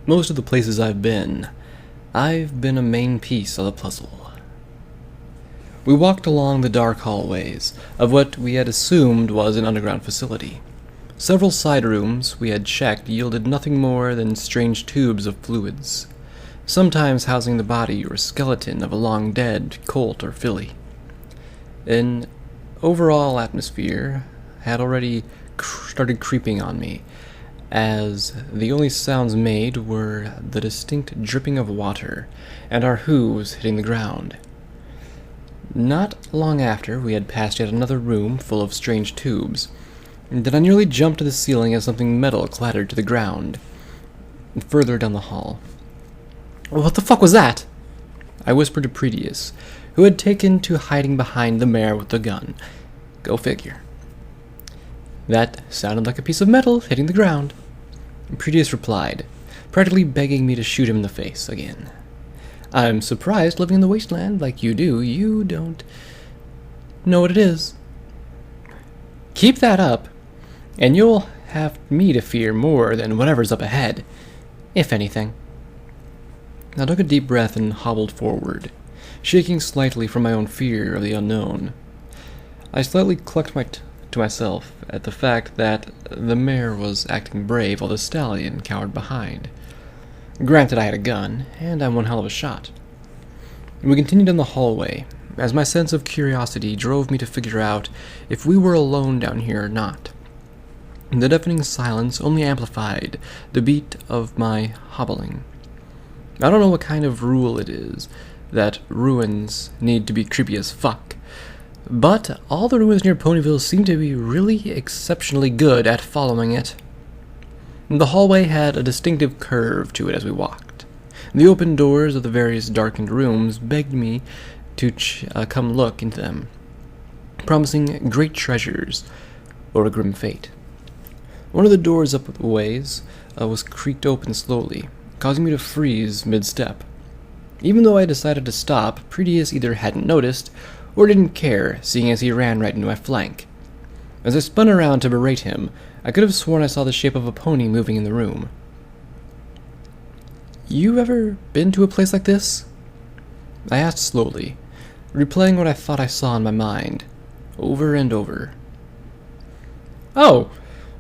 most of the places I've been a main piece of the puzzle. We walked along the dark hallways of what we had assumed was an underground facility. Several side rooms we had checked yielded nothing more than strange tubes of fluids, sometimes housing the body or skeleton of a long-dead colt or filly. An overall atmosphere had already started creeping on me, as the only sounds made were the distinct dripping of water and our hooves hitting the ground. Not long after, we had passed yet another room full of strange tubes, that I nearly jumped to the ceiling as something metal clattered to the ground, further down the hall. "What the fuck was that?" I whispered to Pretius, who had taken to hiding behind the mare with the gun. Go figure. "That sounded like a piece of metal hitting the ground," Pretius replied, practically begging me to shoot him in the face again. "I'm surprised, living in the wasteland like you do, you don't know what it is." "Keep that up, and you'll have me to fear more than whatever's up ahead, if anything." I took a deep breath and hobbled forward, shaking slightly from my own fear of the unknown. I slightly clucked to myself at the fact that the mare was acting brave while the stallion cowered behind. Granted, I had a gun, and I'm one hell of a shot. We continued down the hallway, as my sense of curiosity drove me to figure out if we were alone down here or not. The deafening silence only amplified the beat of my hobbling. I don't know what kind of rule it is that ruins need to be creepy as fuck, but all the ruins near Ponyville seem to be really exceptionally good at following it. The hallway had a distinctive curve to it as we walked. The open doors of the various darkened rooms begged me to come look into them, promising great treasures or a grim fate. One of the doors up the ways was creaked open slowly, causing me to freeze mid-step. Even though I decided to stop, Pretius either hadn't noticed or didn't care, seeing as he ran right into my flank. As I spun around to berate him, I could have sworn I saw the shape of a pony moving in the room. "You ever been to a place like this?" I asked slowly, replaying what I thought I saw in my mind, over and over. "Oh,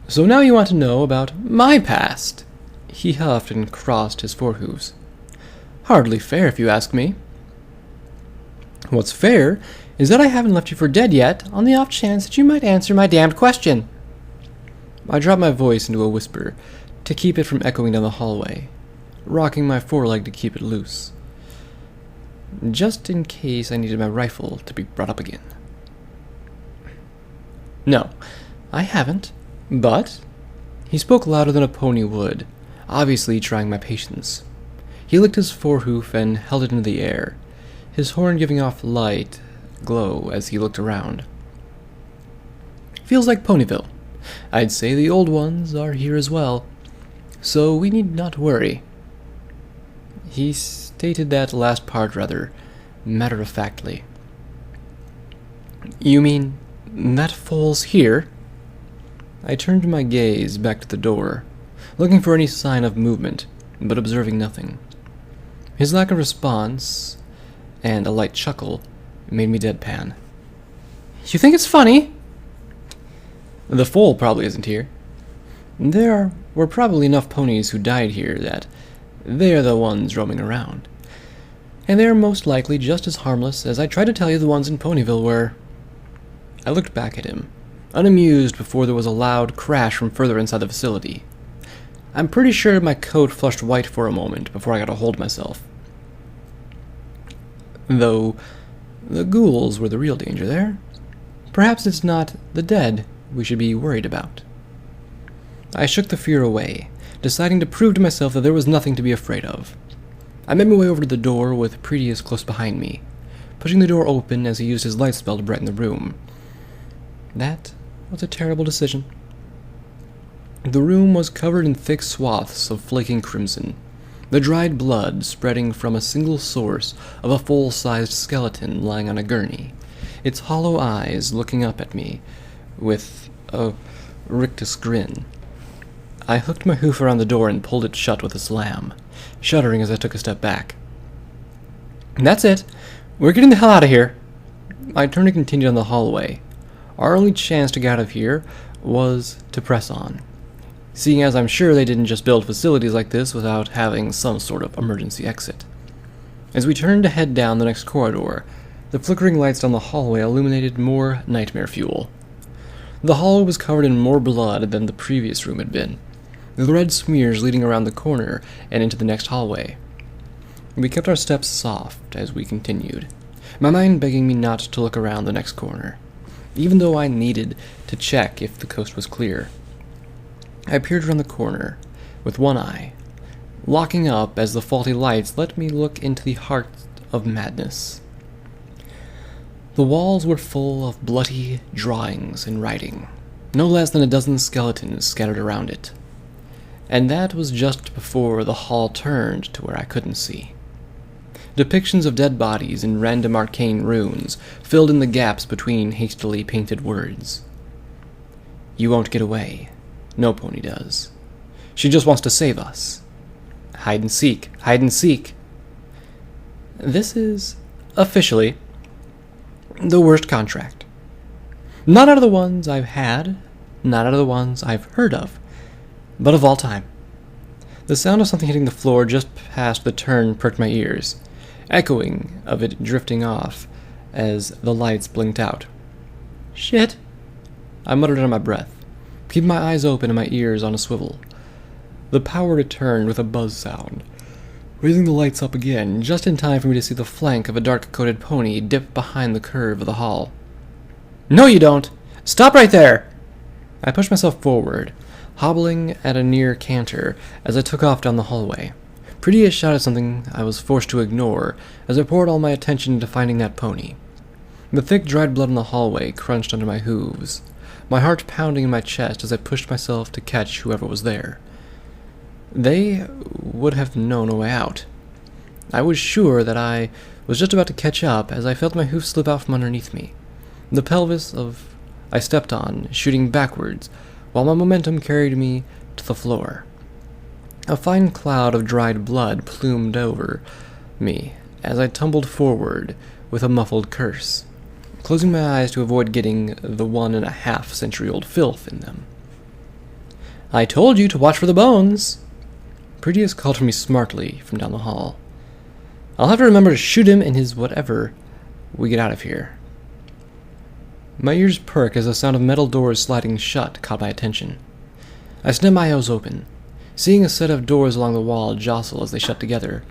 so now you want to know about my past?" He huffed and crossed his forehooves. "Hardly fair, if you ask me." "What's fair is that I haven't left you for dead yet, on the off chance that you might answer my damned question." I dropped my voice into a whisper to keep it from echoing down the hallway, rocking my foreleg to keep it loose, just in case I needed my rifle to be brought up again. "No, I haven't, but—" He spoke louder than a pony would, obviously trying my patience. He licked his forehoof and held it into the air, his horn giving off light glow as he looked around. "Feels like Ponyville. I'd say the old ones are here as well, so we need not worry." He stated that last part rather matter-of-factly. "You mean that foal's here?" I turned my gaze back to the door, looking for any sign of movement, but observing nothing. His lack of response, and a light chuckle, made me deadpan. "You think it's funny?" "The foal probably isn't here. There were probably enough ponies who died here that they're the ones roaming around. And they're most likely just as harmless as I tried to tell you the ones in Ponyville were." I looked back at him, unamused before there was a loud crash from further inside the facility. I'm pretty sure my coat flushed white for a moment before I got a hold of myself. Though the ghouls were the real danger there. Perhaps it's not the dead we should be worried about. I shook the fear away, deciding to prove to myself that there was nothing to be afraid of. I made my way over to the door with Pretius close behind me, pushing the door open as he used his light spell to brighten the room. That was a terrible decision. The room was covered in thick swaths of flaking crimson, the dried blood spreading from a single source of a full-sized skeleton lying on a gurney, its hollow eyes looking up at me with a rictus grin. I hooked my hoof around the door and pulled it shut with a slam, shuddering as I took a step back. "That's it. We're getting the hell out of here." I turned and continued on the hallway. Our only chance to get out of here was to press on, seeing as I'm sure they didn't just build facilities like this without having some sort of emergency exit. As we turned to head down the next corridor, the flickering lights down the hallway illuminated more nightmare fuel. The hallway was covered in more blood than the previous room had been, the red smears leading around the corner and into the next hallway. We kept our steps soft as we continued, my mind begging me not to look around the next corner, even though I needed to check if the coast was clear. I peered around the corner with one eye, locking up as the faulty lights let me look into the heart of madness. The walls were full of bloody drawings and writing, no less than a dozen skeletons scattered around it. And that was just before the hall turned to where I couldn't see. Depictions of dead bodies in random arcane runes filled in the gaps between hastily painted words. "You won't get away. No pony does. She just wants to save us. Hide and seek, hide and seek." This is, officially, the worst contract. Not out of the ones I've had, not out of the ones I've heard of, but of all time. The sound of something hitting the floor just past the turn perked my ears, echoing of it drifting off as the lights blinked out. "Shit," I muttered under my breath, keeping my eyes open and my ears on a swivel. The power returned with a buzz sound, raising the lights up again, just in time for me to see the flank of a dark-coated pony dip behind the curve of the hall. "No, you don't! Stop right there!" I pushed myself forward, hobbling at a near canter as I took off down the hallway. Prettiest shouted something I was forced to ignore as I poured all my attention into finding that pony. The thick, dried blood in the hallway crunched under my hooves, my heart pounding in my chest as I pushed myself to catch whoever was there. They would have known a way out. I was sure that I was just about to catch up as I felt my hoof slip out from underneath me, the pelvis of I stepped on shooting backwards while my momentum carried me to the floor. A fine cloud of dried blood plumed over me as I tumbled forward with a muffled curse, closing my eyes to avoid getting the 1.5-century-old filth in them. "I told you to watch for the bones!" Prettiest called for me smartly from down the hall. "I'll have to remember to shoot him in his whatever we get out of here." My ears perk as the sound of metal doors sliding shut caught my attention. I snapped my eyes open, seeing a set of doors along the wall jostle as they shut together.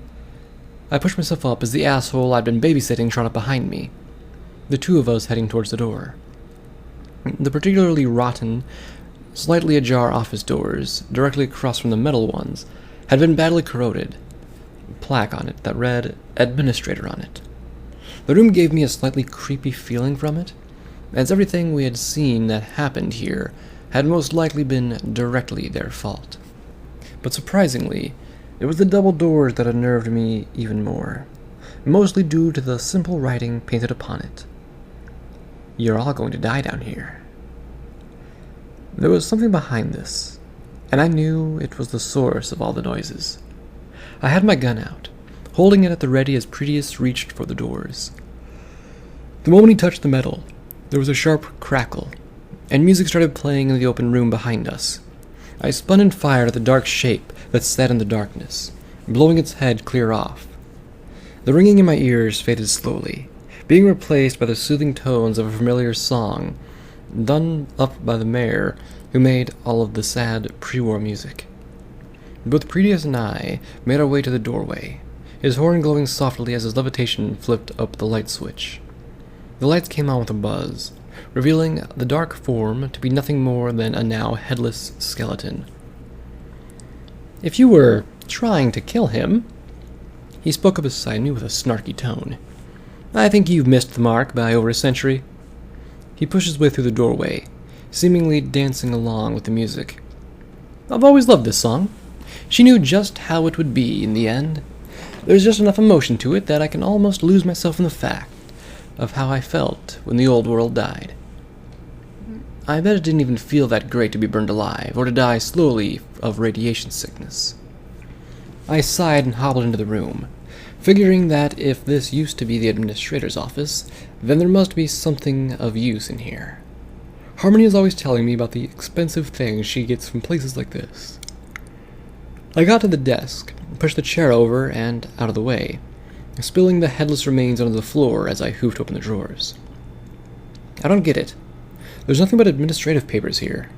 I pushed myself up as the asshole I'd been babysitting trot up behind me, the two of us heading towards the door. The particularly rotten, slightly ajar office doors, directly across from the metal ones, had been badly corroded, a plaque on it that read "Administrator" on it. The room gave me a slightly creepy feeling from it, as everything we had seen that happened here had most likely been directly their fault. But surprisingly, it was the double doors that unnerved me even more, mostly due to the simple writing painted upon it. "You're all going to die down here." There was something behind this, and I knew it was the source of all the noises. I had my gun out, holding it at the ready as Prettiest reached for the doors. The moment he touched the metal, there was a sharp crackle, and music started playing in the open room behind us. I spun and fired at the dark shape that sat in the darkness, blowing its head clear off. The ringing in my ears faded slowly, being replaced by the soothing tones of a familiar song done up by the mayor who made all of the sad pre-war music. Both Prettiest and I made our way to the doorway, his horn glowing softly as his levitation flipped up the light switch. The lights came on with a buzz, revealing the dark form to be nothing more than a now headless skeleton. "If you were trying to kill him," he spoke up beside me with a snarky tone, "I think you've missed the mark by over a century." He pushed his way through the doorway, seemingly dancing along with the music. "I've always loved this song. She knew just how it would be in the end. There's just enough emotion to it that I can almost lose myself in the fact of how I felt when the old world died." I bet it didn't even feel that great to be burned alive, or to die slowly of radiation sickness. I sighed and hobbled into the room, figuring that if this used to be the administrator's office, then there must be something of use in here. Harmony is always telling me about the expensive things she gets from places like this. I got to the desk, pushed the chair over and out of the way, spilling the headless remains onto the floor as I hoofed open the drawers. I don't get it. There's nothing but administrative papers here.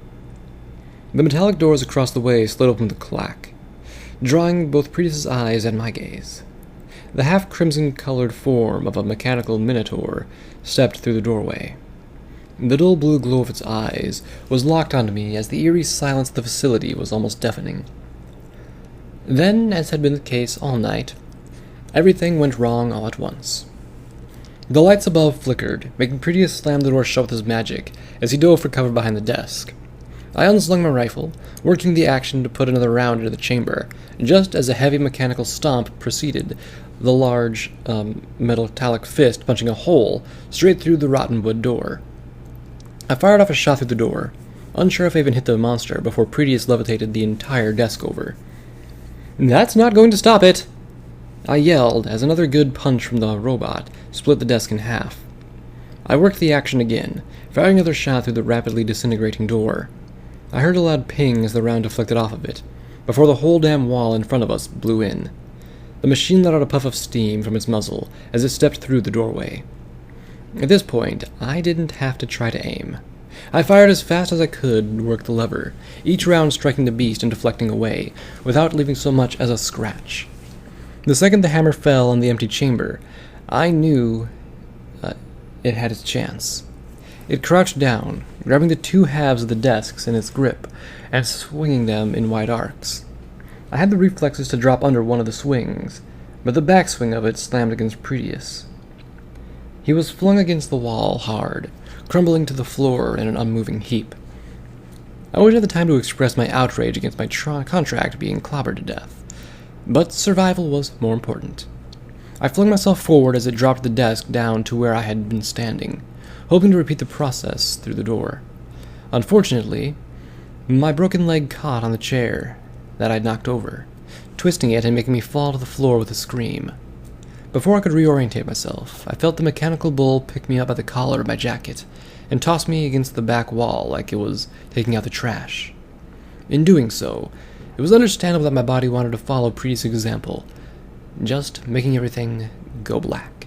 The metallic doors across the way slid open with a clack, drawing both Pretis's eyes and my gaze. The half-crimson-colored form of a mechanical Minotaur stepped through the doorway. The dull blue glow of its eyes was locked onto me as the eerie silence of the facility was almost deafening. Then, as had been the case all night, everything went wrong all at once. The lights above flickered, making Pretis slam the door shut with his magic as he dove for cover behind the desk. I unslung my rifle, working the action to put another round into the chamber, just as a heavy mechanical stomp proceeded, the large, metallic fist punching a hole straight through the rotten wood door. I fired off a shot through the door, unsure if I even hit the monster before Pretis levitated the entire desk over. "That's not going to stop it!" I yelled as another good punch from the robot split the desk in half. I worked the action again, firing another shot through the rapidly disintegrating door. I heard a loud ping as the round deflected off of it, before the whole damn wall in front of us blew in. The machine let out a puff of steam from its muzzle as it stepped through the doorway. At this point, I didn't have to try to aim. I fired as fast as I could and worked the lever, each round striking the beast and deflecting away, without leaving so much as a scratch. The second the hammer fell on the empty chamber, I knew it had its chance. It crouched down, grabbing the two halves of the desks in its grip, and swinging them in wide arcs. I had the reflexes to drop under one of the swings, but the backswing of it slammed against Pretis. He was flung against the wall hard, crumbling to the floor in an unmoving heap. I wish I had the time to express my outrage against my contract being clobbered to death, but survival was more important. I flung myself forward as it dropped the desk down to where I had been standing, hoping to repeat the process through the door. Unfortunately, my broken leg caught on the chair that I'd knocked over, twisting it and making me fall to the floor with a scream. Before I could reorientate myself, I felt the mechanical bull pick me up by the collar of my jacket and toss me against the back wall like it was taking out the trash. In doing so, it was understandable that my body wanted to follow Pretis' example, just making everything go black.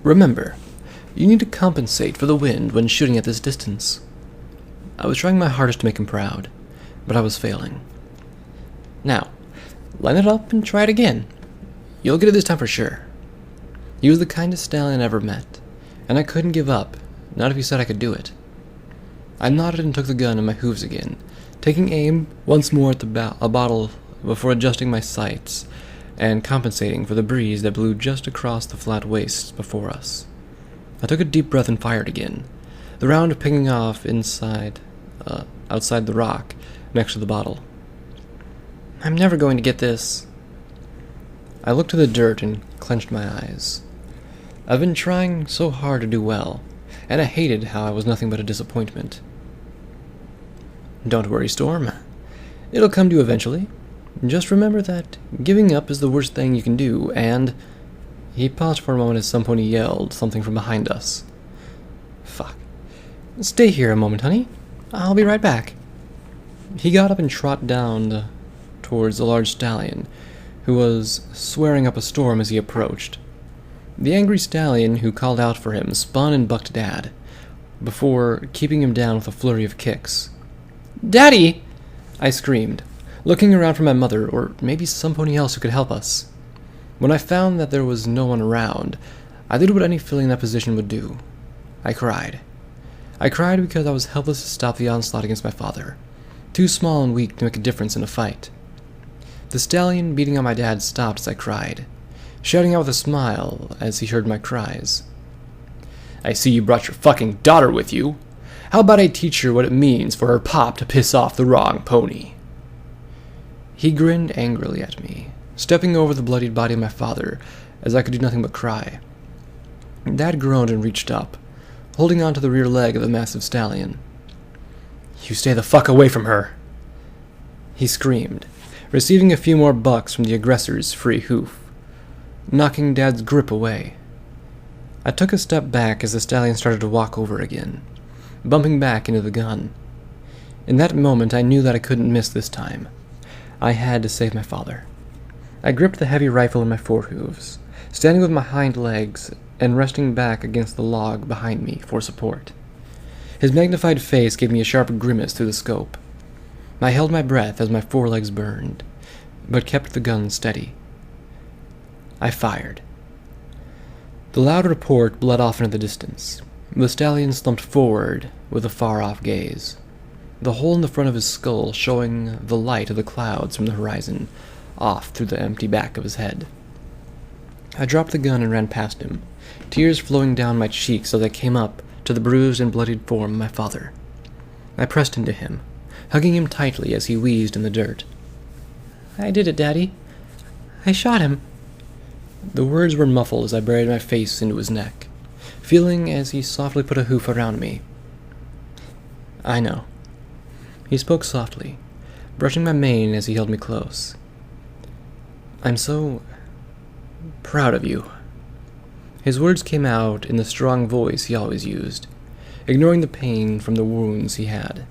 Remember, you need to compensate for the wind when shooting at this distance. I was trying my hardest to make him proud, but I was failing. Now, line it up and try it again. You'll get it this time for sure. He was the kindest stallion I ever met, and I couldn't give up, not if he said I could do it. I nodded and took the gun in my hooves again, taking aim once more at a bottle before adjusting my sights and compensating for the breeze that blew just across the flat wastes before us. I took a deep breath and fired again, the round pinging off outside the rock next to the bottle. I'm never going to get this. I looked to the dirt and clenched my eyes. I've been trying so hard to do well, and I hated how I was nothing but a disappointment. Don't worry, Storm. It'll come to you eventually. Just remember that giving up is the worst thing you can do, and... He paused for a moment as some pony yelled something from behind us. Fuck. Stay here a moment, honey. I'll be right back. He got up and trotted down towards the large stallion, who was swearing up a storm as he approached. The angry stallion who called out for him spun and bucked Dad, before keeping him down with a flurry of kicks. Daddy! I screamed, looking around for my mother, or maybe some pony else who could help us. When I found that there was no one around, I did what any filly in that position would do. I cried. I cried because I was helpless to stop the onslaught against my father, too small and weak to make a difference in a fight. The stallion beating on my dad stopped as I cried, shouting out with a smile as he heard my cries. I see you brought your fucking daughter with you. How about I teach her what it means for her pop to piss off the wrong pony? He grinned angrily at me, stepping over the bloodied body of my father as I could do nothing but cry. Dad groaned and reached up, holding onto the rear leg of the massive stallion. "You stay the fuck away from her!" he screamed, receiving a few more bucks from the aggressor's free hoof, knocking Dad's grip away. I took a step back as the stallion started to walk over again, bumping back into the gun. In that moment, I knew that I couldn't miss this time. I had to save my father. I gripped the heavy rifle in my forehooves, standing with my hind legs and resting back against the log behind me for support. His magnified face gave me a sharp grimace through the scope. I held my breath as my forelegs burned, but kept the gun steady. I fired. The loud report bled off into the distance. The stallion slumped forward with a far-off gaze, the hole in the front of his skull showing the light of the clouds from the horizon off through the empty back of his head. I dropped the gun and ran past him, tears flowing down my cheeks as I came up to the bruised and bloodied form of my father. I pressed into him, hugging him tightly as he wheezed in the dirt. "I did it, Daddy. I shot him." The words were muffled as I buried my face into his neck, feeling as he softly put a hoof around me. "I know." He spoke softly, brushing my mane as he held me close. "I'm so proud of you." His words came out in the strong voice he always used, ignoring the pain from the wounds he had.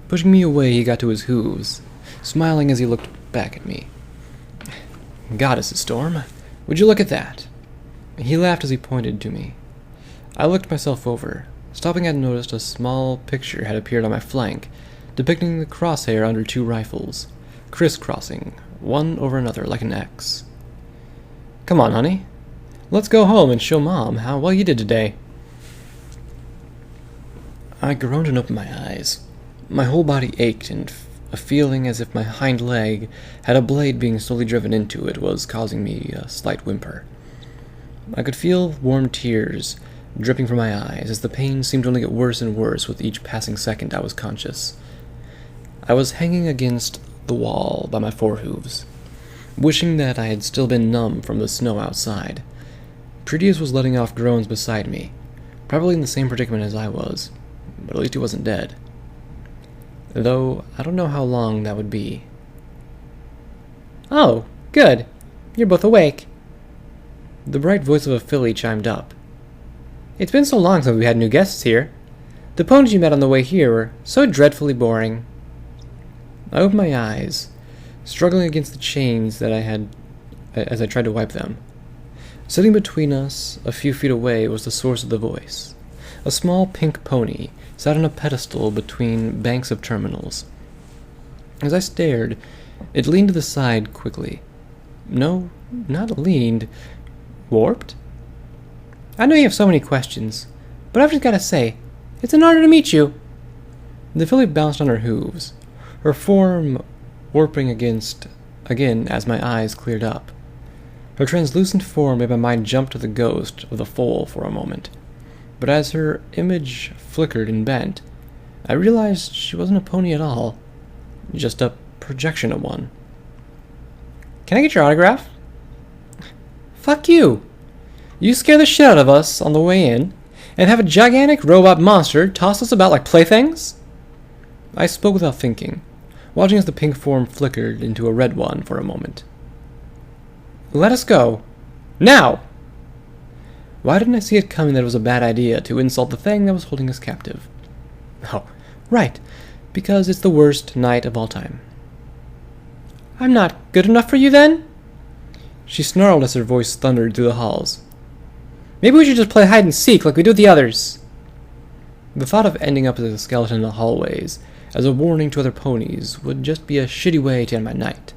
Pushing me away, he got to his hooves, smiling as he looked back at me. "Goddess, Storm, would you look at that?" He laughed as he pointed to me. I looked myself over, stopping and noticed a small picture had appeared on my flank, depicting the crosshair under two rifles, crisscrossing, one over another like an X. "Come on, honey. Let's go home and show Mom how well you did today." I groaned and opened my eyes. My whole body ached, and a feeling as if my hind leg had a blade being slowly driven into it was causing me a slight whimper. I could feel warm tears dripping from my eyes as the pain seemed to only get worse and worse with each passing second I was conscious. I was hanging against the wall by my forehooves, wishing that I had still been numb from the snow outside. Proteus was letting off groans beside me, probably in the same predicament as I was, but at least he wasn't dead. Though I don't know how long that would be. "Oh, good. You're both awake." The bright voice of a filly chimed up. "It's been so long since we had new guests here. The ponies you met on the way here were so dreadfully boring." I opened my eyes, struggling against the chains that I had as I tried to wipe them. Sitting between us, a few feet away, was the source of the voice. A small pink pony sat on a pedestal between banks of terminals. As I stared, it leaned to the side quickly. No, not leaned. Warped? "I know you have so many questions, but I've just got to say, it's an honor to meet you." The filly bounced on her hooves, her form warping again as my eyes cleared up. Her translucent form made my mind jump to the ghost of the foal for a moment, but as her image flickered and bent, I realized she wasn't a pony at all, just a projection of one. "Can I get your autograph?" "Fuck you! You scare the shit out of us on the way in, and have a gigantic robot monster toss us about like playthings?" I spoke without thinking, watching as the pink form flickered into a red one for a moment. "Let us go. Now!" Why didn't I see it coming that it was a bad idea to insult the thing that was holding us captive? Oh, right, because it's the worst night of all time. "I'm not good enough for you, then?" She snarled as her voice thundered through the halls. "Maybe we should just play hide-and-seek like we do with the others." The thought of ending up as a skeleton in the hallways, as a warning to other ponies, would just be a shitty way to end my night.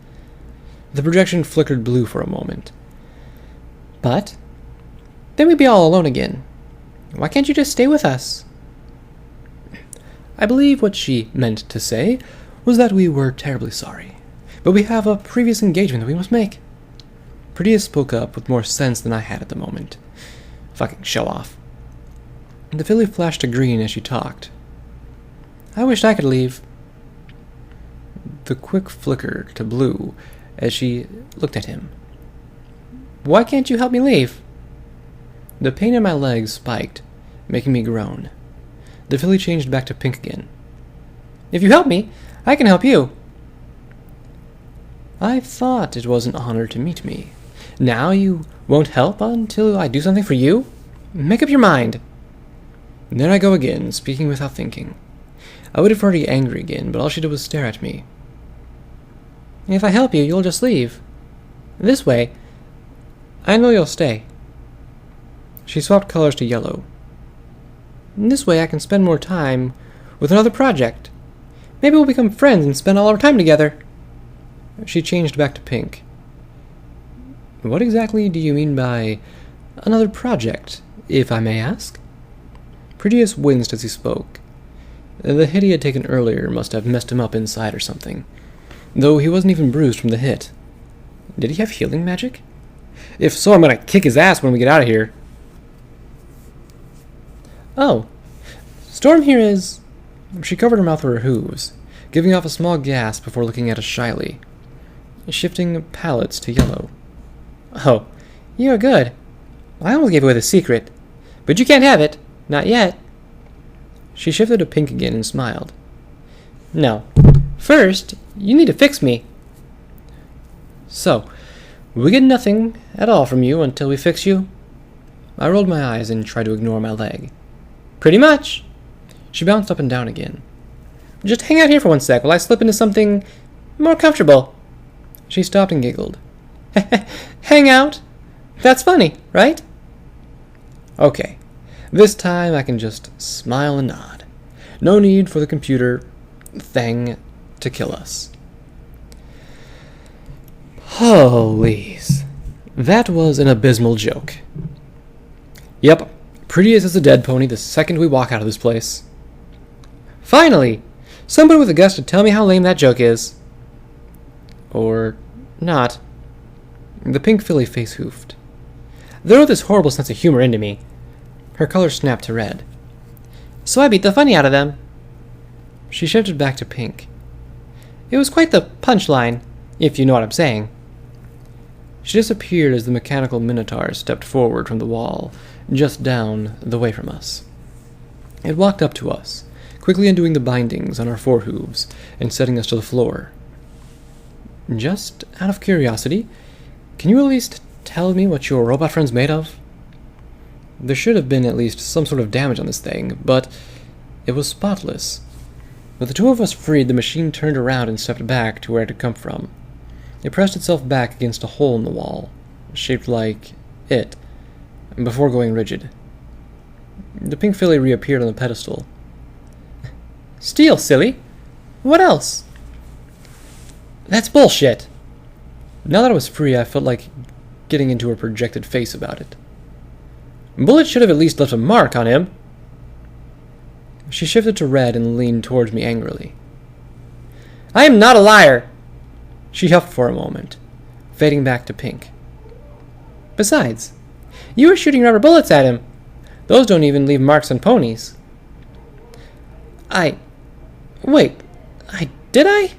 The projection flickered blue for a moment. "But then we'd be all alone again. Why can't you just stay with us?" I believe what she meant to say was that we were terribly sorry, but we have a previous engagement that we must make. Proteus spoke up with more sense than I had at the moment. Fucking show off. The filly flashed to green as she talked. "I wished I could leave." The quick flicker to blue as she looked at him. "Why can't you help me leave?" The pain in my legs spiked, making me groan. The filly changed back to pink again. If you help me, I can help you. I thought it was an honor to meet me. Now you won't help until I do something for you? Make up your mind. And there I go again, speaking without thinking. I would have heard her angry again, but all she did was stare at me. If I help you, you'll just leave. This way, I know you'll stay. She swapped colors to yellow. This way I can spend more time with another project. Maybe we'll become friends and spend all our time together. She changed back to pink. What exactly do you mean by another project, if I may ask? Proteus winced as he spoke. The hit he had taken earlier must have messed him up inside or something, though he wasn't even bruised from the hit. Did he have healing magic? If so, I'm gonna kick his ass when we get out of here. Oh, Storm here is... She covered her mouth with her hooves, giving off a small gasp before looking at us shyly, shifting palettes to yellow. Oh, you're good. I almost gave away the secret, but you can't have it. Not yet. She shifted to pink again and smiled. No. First, you need to fix me. So, we get nothing at all from you until we fix you? I rolled my eyes and tried to ignore my leg. Pretty much. She bounced up and down again. Just hang out here for 1 sec while I slip into something more comfortable. She stopped and giggled. Hang out? That's funny, right? Okay. This time I can just smile and nod. No need for the computer thing to kill us. Holy's. That was an abysmal joke. Yep, prettiest as a dead pony the second we walk out of this place. Finally! Somebody with the guts to tell me how lame that joke is. Or not. The pink filly face hoofed. They wrote this horrible sense of humor into me. Her color snapped to red. So I beat the funny out of them. She shifted back to pink. It was quite the punchline, if you know what I'm saying. She disappeared as the mechanical Minotaur stepped forward from the wall, just down the way from us. It walked up to us, quickly undoing the bindings on our forehooves and setting us to the floor. Just out of curiosity, can you at least tell me what your robot friend's made of? There should have been at least some sort of damage on this thing, but it was spotless. With the two of us freed, the machine turned around and stepped back to where it had come from. It pressed itself back against a hole in the wall, shaped like it, before going rigid. The pink filly reappeared on the pedestal. Steel, silly! What else? That's bullshit! Now that I was free, I felt like getting into her projected face about it. Bullet should have at least left a mark on him. She shifted to red and leaned towards me angrily. I am not a liar! She huffed for a moment, fading back to pink. Besides, you were shooting rubber bullets at him. Those don't even leave marks on ponies. Wait, did I?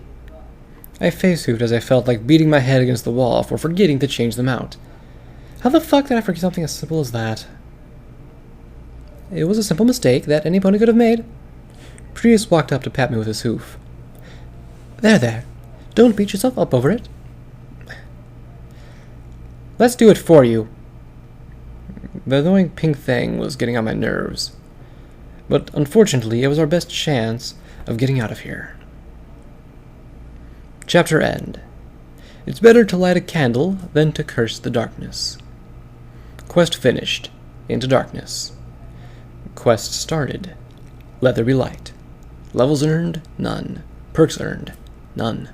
I face-hoofed as I felt like beating my head against the wall for forgetting to change them out. How the fuck did I forget something as simple as that? It was a simple mistake that any pony could have made. Prius walked up to pat me with his hoof. There. Don't beat yourself up over it. Let's do it for you. The annoying pink thing was getting on my nerves. But unfortunately, it was our best chance of getting out of here. Chapter end. It's better to light a candle than to curse the darkness. Quest finished. Into darkness. Quest started. Let there be light. Levels earned? None. Perks earned? None.